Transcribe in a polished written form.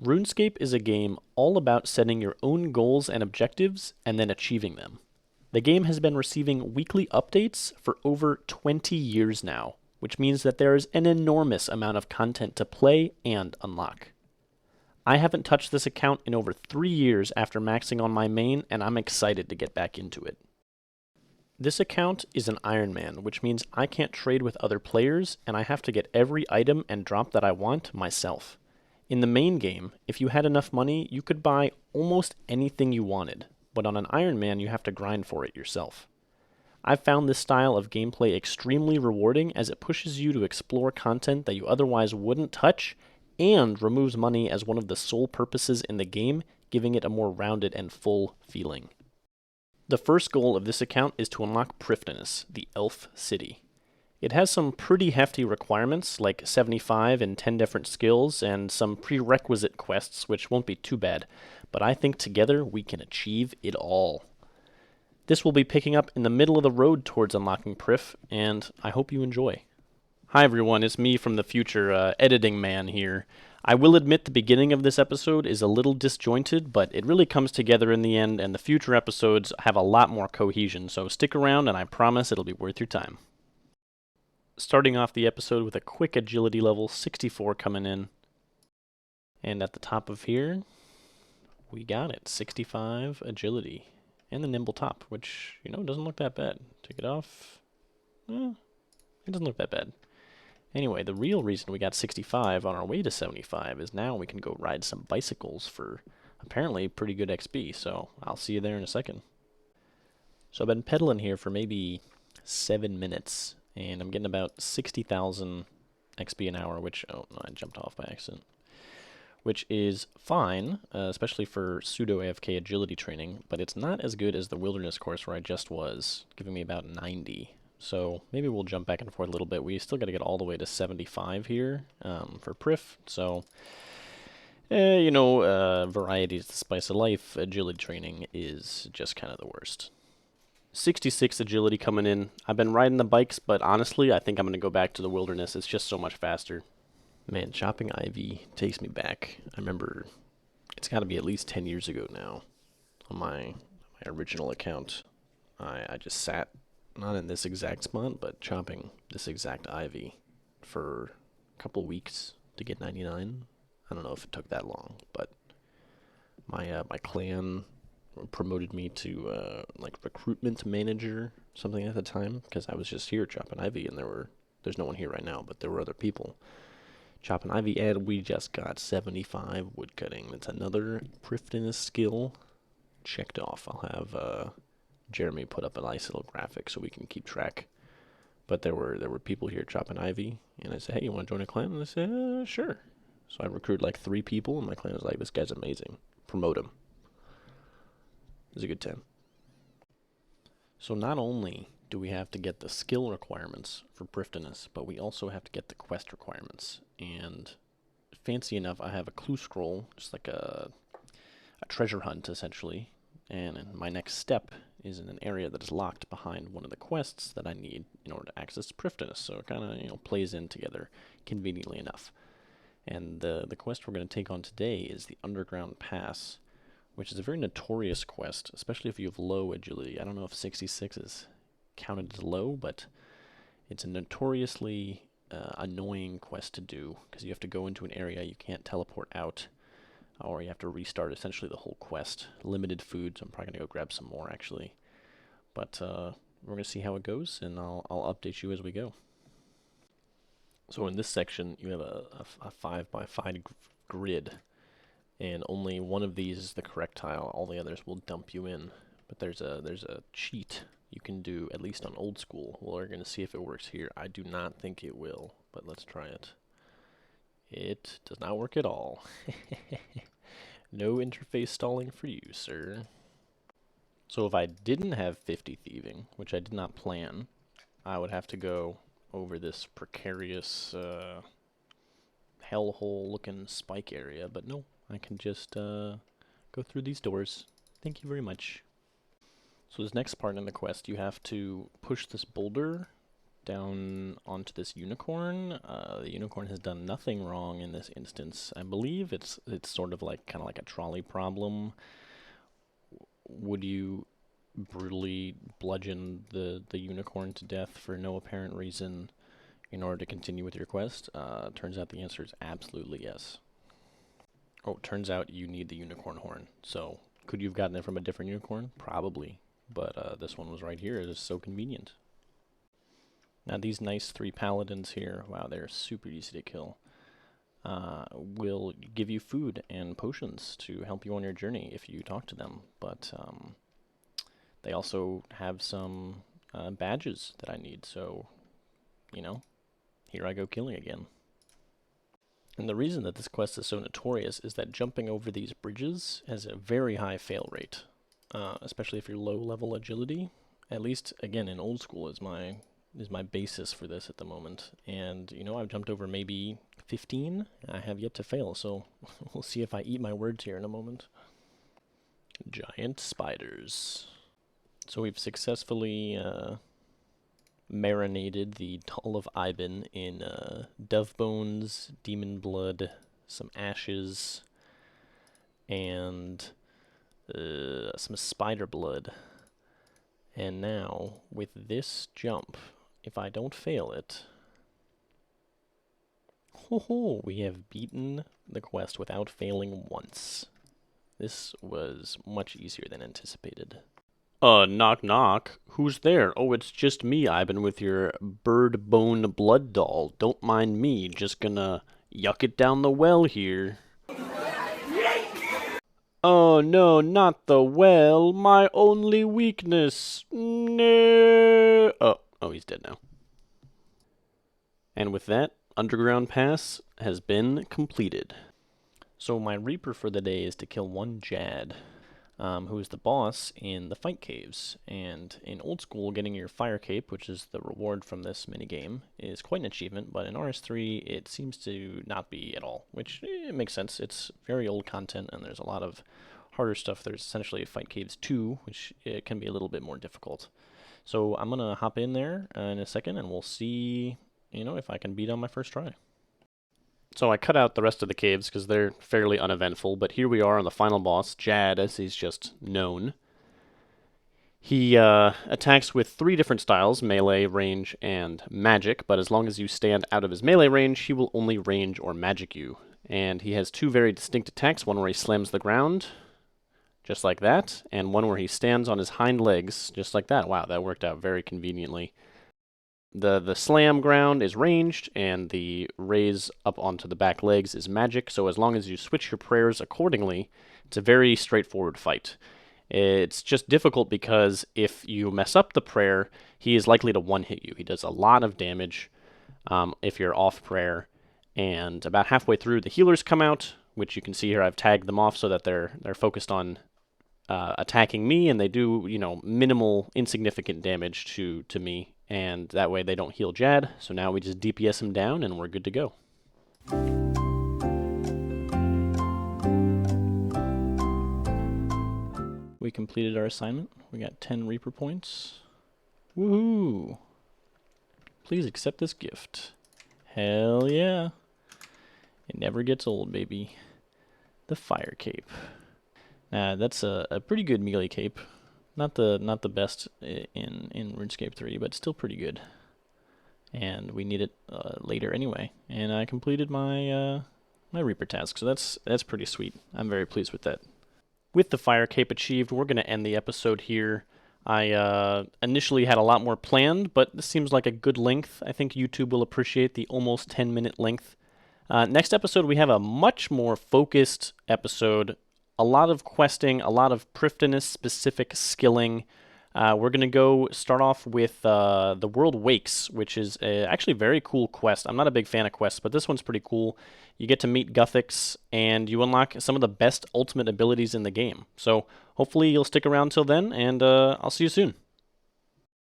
RuneScape is a game all about setting your own goals and objectives and then achieving them. The game has been receiving weekly updates for over 20 years now, which means that there is an enormous amount of content to play and unlock. I haven't touched this account in over 3 years after maxing on my main, and I'm excited to get back into it. This account is an Ironman, which means I can't trade with other players, and I have to get every item and drop that I want myself. In the main game, if you had enough money, you could buy almost anything you wanted, but on an Ironman you have to grind for it yourself. I've found this style of gameplay extremely rewarding as it pushes you to explore content that you otherwise wouldn't touch and removes money as one of the sole purposes in the game, giving it a more rounded and full feeling. The first goal of this account is to unlock Priff, the Elf City. It has some pretty hefty requirements, like 75 and 10 different skills, and some prerequisite quests, which won't be too bad, but I think together we can achieve it all. This will be picking up in the middle of the road towards unlocking Priff, and I hope you enjoy. Hi everyone, it's me from the future, editing man here. I will admit the beginning of this episode is a little disjointed, but it really comes together in the end, and the future episodes have a lot more cohesion, so stick around and I promise it'll be worth your time. Starting off the episode with a quick agility level, 64 coming in. And at the top of here, we got it, 65 agility. And the nimble top, which, doesn't look that bad. Take it off. It doesn't look that bad. Anyway, the real reason we got 65 on our way to 75 is now we can go ride some bicycles for apparently pretty good XP, so I'll see you there in a second. So I've been pedaling here for maybe 7 minutes, and I'm getting about 60,000 XP an hour, which, oh no, I jumped off by accident. Which is fine, especially for pseudo AFK agility training, but it's not as good as the wilderness course where I just was, giving me about 90. So maybe we'll jump back and forth a little bit. We still got to get all the way to 75 here for Priff, so variety is the spice of life. Agility training is just kind of the worst. 66 agility coming in. I've been riding the bikes, but honestly, I think I'm going to go back to the wilderness. It's just so much faster. Man, chopping ivy takes me back. I remember it's got to be at least 10 years ago now. On my original account, I just sat, not in this exact spot, but chopping this exact ivy for a couple weeks to get 99. I don't know if it took that long, but my clan promoted me to recruitment manager, something at the time, because I was just here chopping ivy, and there's no one here right now, but there were other people chopping ivy, and we just got 75 woodcutting. That's another Priff skill checked off. I'll have Jeremy put up a nice little graphic so we can keep track. But there were people here chopping ivy, and I said, hey, you want to join a clan? And they said, sure. So I recruited like 3 people, and my clan was like, this guy's amazing. Promote him. It was a good time. So not only do we have to get the skill requirements for Priff, but we also have to get the quest requirements. And fancy enough, I have a clue scroll, just like a treasure hunt, essentially. And my next step is in an area that is locked behind one of the quests that I need in order to access Priff. So it kind of, plays in together conveniently enough. And the quest we're going to take on today is the Underground Pass, which is a very notorious quest, especially if you have low agility. I don't know if 66 is counted as low, but it's a notoriously annoying quest to do, because you have to go into an area, you can't teleport out, or you have to restart essentially the whole quest. Limited food, so I'm probably going to go grab some more, actually. But we're going to see how it goes, and I'll update you as we go. So in this section, you have a 5x5 grid, and only one of these is the correct tile. All the others will dump you in. But there's a cheat you can do, at least on old school. We're going to see if it works here. I do not think it will, but let's try it. It does not work at all. No interface stalling for you, sir. So if I didn't have 50 thieving, which I did not plan, I would have to go over this precarious hellhole looking spike area, but no, I can just go through these doors. Thank you very much. So this next part in the quest, you have to push this boulder down onto this unicorn. The unicorn has done nothing wrong in this instance. I believe it's sort of like kind of like a trolley problem. Would you brutally bludgeon the unicorn to death for no apparent reason in order to continue with your quest? Turns out the answer is absolutely yes. Oh, turns out you need the unicorn horn. So, could you have gotten it from a different unicorn? Probably. But this one was right here. It is so convenient. Now these nice 3 paladins here, wow, they're super easy to kill, will give you food and potions to help you on your journey if you talk to them. But they also have some badges that I need, so, you know, here I go killing again. And the reason that this quest is so notorious is that jumping over these bridges has a very high fail rate. Especially if you're low-level agility. At least, again, in old school is my basis for this at the moment. And, you know, I've jumped over maybe 15. I have yet to fail, so we'll see if I eat my words here in a moment. Giant spiders. So we've successfully marinated the Doll of Ivan in dove bones, demon blood, some ashes, and some spider blood. And now, with this jump, if I don't fail it, we have beaten the quest without failing once. This was much easier than anticipated. Knock knock. Who's there? Oh, it's just me, Ivan, with your bird bone blood doll. Don't mind me, just gonna yuck it down the well here. Oh no, not the well, my only weakness. No. Oh, he's dead now. And with that, Underground Pass has been completed. So my Reaper for the day is to kill one Jad, who is the boss in the Fight Caves. And in old school, getting your Fire Cape, which is the reward from this minigame, is quite an achievement, but in RS3 it seems to not be at all, which it makes sense. It's very old content, and there's a lot of harder stuff. There's essentially Fight Caves 2, which it can be a little bit more difficult. So I'm going to hop in there in a second, and we'll see, you know, if I can beat on my first try. So I cut out the rest of the caves because they're fairly uneventful, but here we are on the final boss, Jad, as he's just known. He attacks with 3 different styles, melee, range, and magic, but as long as you stand out of his melee range, he will only range or magic you. And he has 2 very distinct attacks, one where he slams the ground, just like that, and one where he stands on his hind legs, just like that. Wow, that worked out very conveniently. The slam ground is ranged, and the raise up onto the back legs is magic, so as long as you switch your prayers accordingly, it's a very straightforward fight. It's just difficult because if you mess up the prayer, he is likely to one-hit you. He does a lot of damage if you're off prayer, and about halfway through, the healers come out, which you can see here I've tagged them off so that they're focused on attacking me, and they do, you know, minimal, insignificant damage to me, and that way they don't heal Jad. So now we just DPS him down, and we're good to go. We completed our assignment. We got 10 Reaper points. Woohoo! Please accept this gift. Hell yeah! It never gets old, baby. The Fire Cape. That's a pretty good melee cape. Not the best in RuneScape 3, but still pretty good. And we need it later anyway. And I completed my my Reaper task, so that's pretty sweet. I'm very pleased with that. With the Fire Cape achieved, we're going to end the episode here. I initially had a lot more planned, but this seems like a good length. I think YouTube will appreciate the almost 10-minute length. Next episode, we have a much more focused episode. A lot of questing, a lot of Priff-specific skilling. We're going to go start off with the World Wakes, which is actually a very cool quest. I'm not a big fan of quests, but this one's pretty cool. You get to meet Guthix, and you unlock some of the best ultimate abilities in the game. So hopefully you'll stick around till then, and I'll see you soon.